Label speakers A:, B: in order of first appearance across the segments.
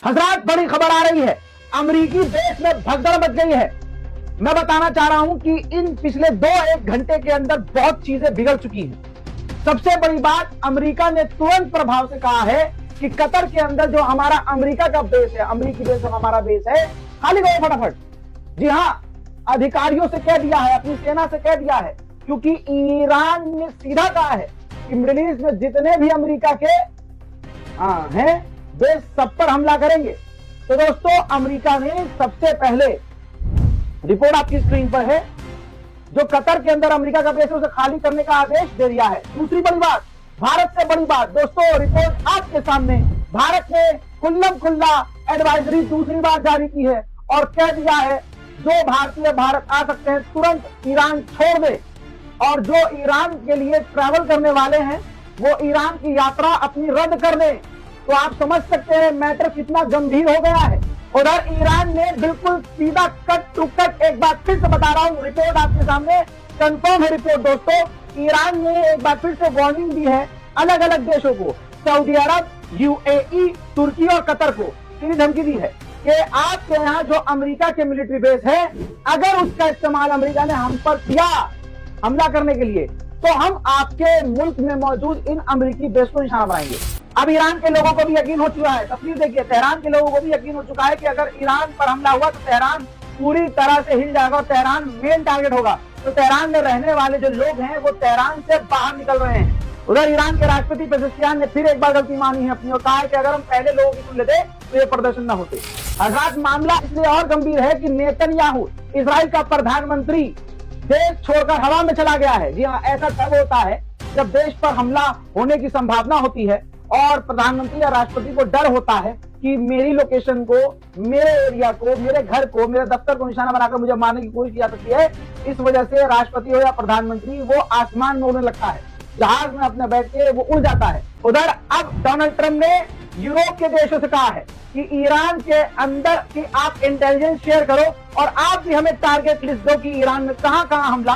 A: हजरात, बड़ी खबर आ रही है। अमेरिकी देश में भगदड़ मच गई है। मैं बताना चाह रहा हूं कि इन पिछले 2-1 घंटे के अंदर बहुत चीजें बिगड़ चुकी हैं। सबसे बड़ी बात, अमेरिका ने तुरंत प्रभाव से कहा है कि कतर के अंदर जो हमारा अमेरिका का बेस है, अमेरिकी बेस हमारा बेस है, खाली करो फटाफट। जी हां, अधिकारियों से कह दिया है, अपनी सेना से कह दिया है, क्योंकि ईरान ने सीधा कहा है कि मिडिल ईस्ट में जितने भी अमेरिका के हैं देश, सब पर हमला करेंगे। तो दोस्तों, अमेरिका ने सबसे पहले, रिपोर्ट आपकी स्क्रीन पर है, जो कतर के अंदर अमेरिका का बेस है उसे खाली करने का आदेश दे दिया है। दूसरी बड़ी बात, भारत से बड़ी बात दोस्तों, रिपोर्ट आपके सामने, भारत ने खुल्लम खुल्ला एडवाइजरी दूसरी बार जारी की है और कह दिया है जो भारतीय भारत आ सकते हैं तुरंत ईरान छोड़ दे, और जो ईरान के लिए ट्रैवल करने वाले हैं वो ईरान की यात्रा अपनी रद्द कर दें। तो आप समझ सकते हैं मैटर कितना गंभीर हो गया है। उधर ईरान ने बिल्कुल सीधा कट टू कट, एक बार फिर से बता रहा हूं, रिपोर्ट आपके सामने, कंफर्म है रिपोर्ट दोस्तों, ईरान ने एक बार फिर से वार्निंग दी है अलग अलग देशों को, सऊदी अरब, यूएई, तुर्की और कतर को सीधी धमकी दी है कि आपके यहाँ जो अमेरिका के मिलिट्री बेस है, अगर उसका इस्तेमाल अमेरिका ने हम पर किया हमला करने के लिए, तो हम आपके मुल्क में मौजूद इन अमेरिकी बेस को निशाना बनाएंगे। अब ईरान के लोगों को भी यकीन हो चुका है, तस्वीर देखिए, तेहरान के लोगों को भी यकीन हो चुका है कि अगर ईरान पर हमला हुआ तो तेहरान पूरी तरह से हिल जाएगा और तेहरान मेन टारगेट होगा। तो तेहरान में रहने वाले जो लोग हैं वो तेहरान से बाहर निकल रहे हैं। उधर ईरान के राष्ट्रपति पेजेश्कियान ने फिर एक बार गलती मानी है अपनी और कहा है कि अगर हम पहले लोगों की सुन लेते तो ये प्रदर्शन न होते। अर्थात मामला इसलिए और गंभीर है कि नेतन्याहू, इजराइल का प्रधानमंत्री, देश छोड़कर हवा में चला गया है। जी हाँ, ऐसा तब होता है जब देश पर हमला होने की संभावना होती है और प्रधानमंत्री या राष्ट्रपति को डर होता है कि मेरी लोकेशन को, मेरे एरिया को, मेरे घर को, मेरे दफ्तर को निशाना बनाकर मुझे मारने की कोशिश की जा सकती है। इस वजह से राष्ट्रपति हो या प्रधानमंत्री वो आसमान में उड़ने लगता है, जहाज में अपने बैठ के वो उड़ जाता है। उधर अब डोनाल्ड ट्रंप ने यूरोप के देशों से कहा है कि ईरान के अंदर की आप इंटेलिजेंस शेयर करो और आप भी हमें टारगेट लिस्ट दो कि ईरान में कहां कहां हमला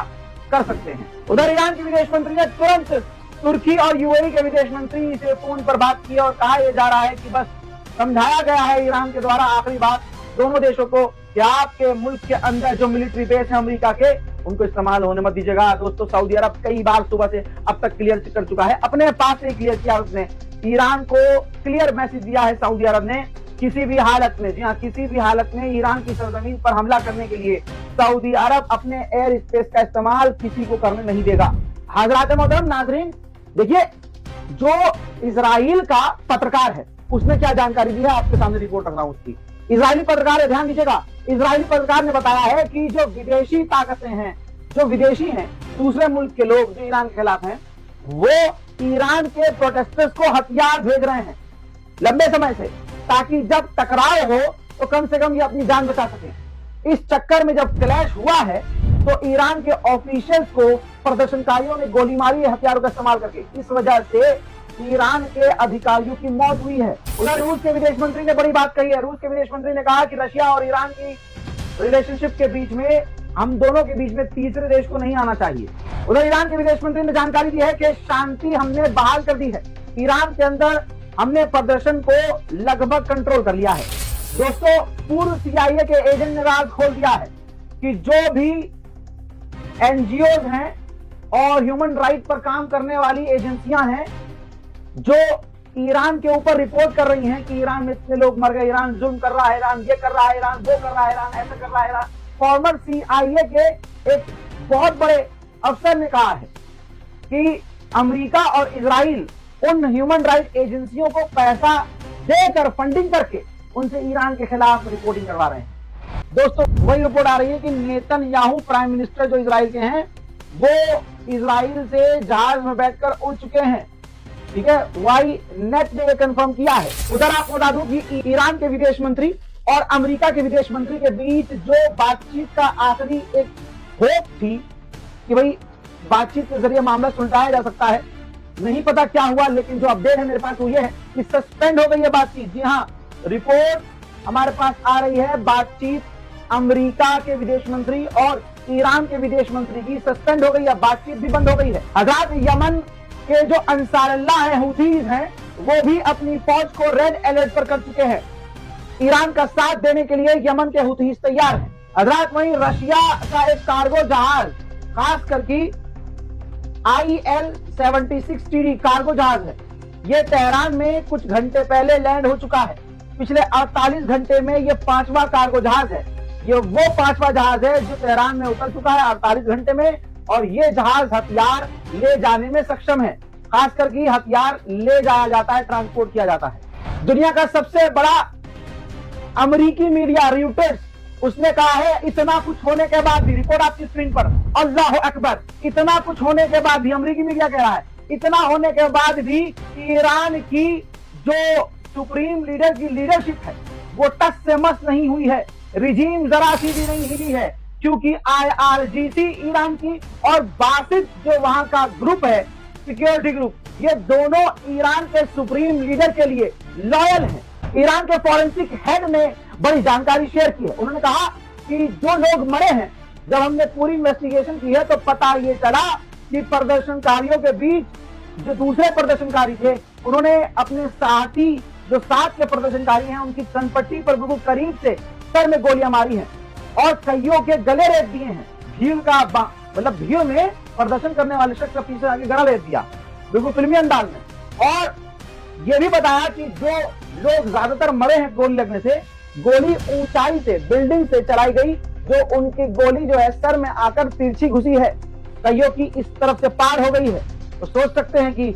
A: कर सकते हैं। उधर ईरान के विदेश मंत्री ने तुरंत तुर्की और यूएई के विदेश मंत्री से फोन पर बात की और कहा यह जा रहा है कि बस समझाया गया है ईरान के द्वारा आखिरी बात दोनों देशों को कि आपके मुल्क के अंदर जो मिलिट्री बेस है अमेरिका के, उनको इस्तेमाल होने मत दीजिएगा। दोस्तों, सऊदी अरब कई बार सुबह से अब तक क्लियर कर चुका है, अपने पास से क्लियर किया, उसने ईरान को क्लियर मैसेज दिया है सऊदी अरब ने, किसी भी हालत में, जी हाँ, किसी भी हालत में ईरान की सरजमीन पर हमला करने के लिए सऊदी अरब अपने एयर स्पेस का इस्तेमाल किसी को करने नहीं देगा। हजरात मोहतरम नाजरीन, देखिए, जो इजराइल का पत्रकार है उसने क्या जानकारी दी है आपके सामने रिपोर्ट रख रहा हूं उसकी। इजरायली पत्रकार है, ध्यान दीजिएगा, इजरायली पत्रकार ने बताया है कि जो विदेशी ताकतें हैं, जो विदेशी हैं, दूसरे मुल्क के लोग जो ईरान के खिलाफ हैं, वो ईरान के प्रोटेस्टर्स को हथियार भेज रहे हैं लंबे समय से, ताकि जब टकराव हो तो कम से कम ये अपनी जान बचा सके। इस चक्कर में जब क्लैश हुआ है तो ईरान के ऑफिशियल्स को प्रदर्शनकारियों ने गोली मारी है हथियारों का इस्तेमाल करके। इस वजह से ईरान के अधिकारियों की मौत हुई है। उधर रूस के विदेश मंत्री ने बड़ी बात कही है। रूस के विदेश मंत्री ने कहा कि रशिया और ईरान की रिलेशनशिप के बीच में, हम दोनों के बीच में तीसरे देश को नहीं आना चाहिए। उधर ईरान के विदेश मंत्री ने जानकारी दी है कि शांति हमने बहाल कर दी है, ईरान के अंदर हमने प्रदर्शन को लगभग कंट्रोल कर लिया है। दोस्तों, पूर्व सीआईए के एजेंट ने राज खोल दिया है कि जो भी एनजीओ हैं और ह्यूमन राइट पर काम करने वाली एजेंसियां हैं जो ईरान के ऊपर रिपोर्ट कर रही हैं कि ईरान में इतने लोग मर गए, ईरान जुल्म कर रहा है, ईरान ये कर रहा है, ईरान वो कर रहा है, ईरान ऐसा कर रहा है, ईरान, फॉर्मर सीआईए के एक बहुत बड़े अफसर ने कहा है कि अमेरिका और इजराइल उन ह्यूमन राइट एजेंसियों को पैसा देकर, फंडिंग करके उनसे ईरान के खिलाफ रिपोर्टिंग करवा रहे हैं। दोस्तों, वही रिपोर्ट आ रही है कि नेतन्याहू प्राइम मिनिस्टर जो इजराइल के हैं, वो इजराइल से जहाज में बैठकर उड़ चुके हैं। ठीक है, वाई नेट ने कंफर्म किया है। उधर आपको बता दूं कि ईरान के विदेश मंत्री और अमेरिका के विदेश मंत्री के बीच जो बातचीत का आखिरी एक होप थी कि भाई बातचीत के जरिए मामला सुलझाया जा सकता है, नहीं पता क्या हुआ, लेकिन जो अपडेट है मेरे पास वो ये है कि सस्पेंड हो गई है बातचीत। जी हाँ, रिपोर्ट हमारे पास आ रही है, बातचीत अमेरिका के विदेश मंत्री और ईरान के विदेश मंत्री की सस्पेंड हो गई है, बातचीत भी बंद हो गई है। हजरात, यमन के जो अंसारुल्लाह है, हूथीज हैं, वो भी अपनी फौज को रेड अलर्ट पर कर चुके हैं। ईरान का साथ देने के लिए यमन के हुतीस तैयार हैं। हजरात, वहीं रशिया का एक कार्गो जहाज, खास करके IL-76TD कार्गो जहाज है, ये तेहरान में कुछ घंटे पहले लैंड हो चुका है। पिछले 48 घंटे में ये 5वां कार्गो जहाज है। ये वो 5वां जहाज है जो तेहरान में उतर चुका है 48 घंटे में, और ये जहाज हथियार ले जाने में सक्षम है। खास करके हथियार ले जाया जाता है, ट्रांसपोर्ट किया जाता है। दुनिया का सबसे बड़ा अमेरिकी मीडिया रॉयटर्स, उसने कहा है इतना कुछ होने के बाद भी, रिपोर्ट आपकी स्क्रीन पर, अल्लाह अकबर, इतना कुछ होने के बाद भी, अमेरिकी मीडिया कह रहा है इतना होने के बाद भी ईरान की जो सुप्रीम लीडर की लीडरशिप है वो टस से मस नहीं हुई है, रिजीम जरा सी भी नहीं हिली है, क्योंकि IRGC ईरान की और बासित जो वहां का ग्रुप है, सिक्योरिटी ग्रुप, ये दोनों ईरान के सुप्रीम लीडर के लिए लॉयल हैं। ईरान के फॉरेंसिक हेड ने बड़ी जानकारी शेयर की है। उन्होंने कहा कि जो लोग मरे हैं, जब हमने पूरी इन्वेस्टिगेशन की है तो पता ये चला कि प्रदर्शनकारियों के बीच जो दूसरे प्रदर्शनकारी थे, उन्होंने अपने साथी जो साथ के प्रदर्शनकारी हैं उनकी कनपट्टी पर बिल्कुल करीब से सर में गोलियां मारी हैं और कईयों के गले रेत दिए हैं। भीड़ का मतलब भीड़ में प्रदर्शन करने वाले शख्स का पीछे आगे गला रेत दिया, बिल्कुल फिल्मी अंदाज में। और ये भी बताया कि जो लोग ज्यादातर मरे हैं गोली लगने से, गोली ऊंचाई से, बिल्डिंग से चलाई गई, जो उनकी गोली जो है सर में आकर तिरछी घुसी है, कईयों की इस तरफ से पार हो गई है। तो सोच सकते हैं कि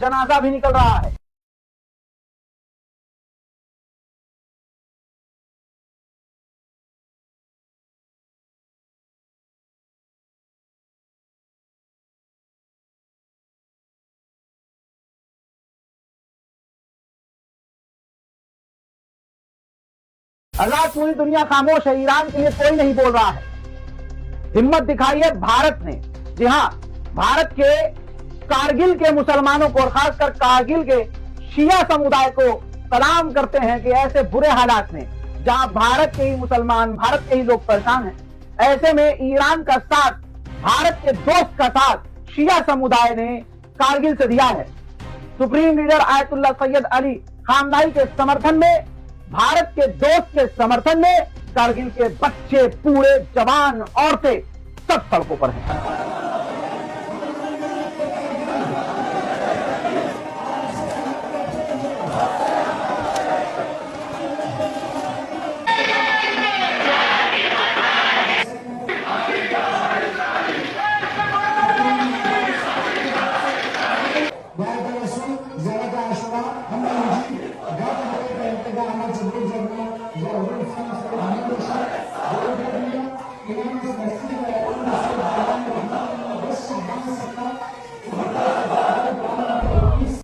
A: जनाजा भी निकल रहा है। अल्लाह, पूरी दुनिया खामोश है, ईरान के लिए कोई नहीं बोल रहा है। हिम्मत दिखाई है भारत ने। जी हाँ, भारत के कारगिल के मुसलमानों को और खासकर कारगिल के शिया समुदाय को सलाम करते हैं कि ऐसे बुरे हालात में जहां भारत के ही मुसलमान, भारत के ही लोग परेशान हैं, ऐसे में ईरान का साथ, भारत के दोस्त का साथ शिया समुदाय ने कारगिल से दिया है। Supreme leader Ayatollah Syed Ali खामनाई के समर्थन में, भारत के दोस्त के समर्थन में कारगिल के बच्चे, बूढ़े, जवान, औरतें सब सड़कों पर हैं।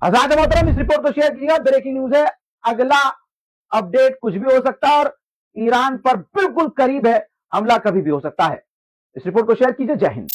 A: आजाद मोहतरम, इस रिपोर्ट को शेयर कीजिएगा। ब्रेकिंग न्यूज है, अगला अपडेट कुछ भी हो सकता है और ईरान पर बिल्कुल करीब है हमला, कभी भी हो सकता है। इस रिपोर्ट को शेयर कीजिए। जय हिंद।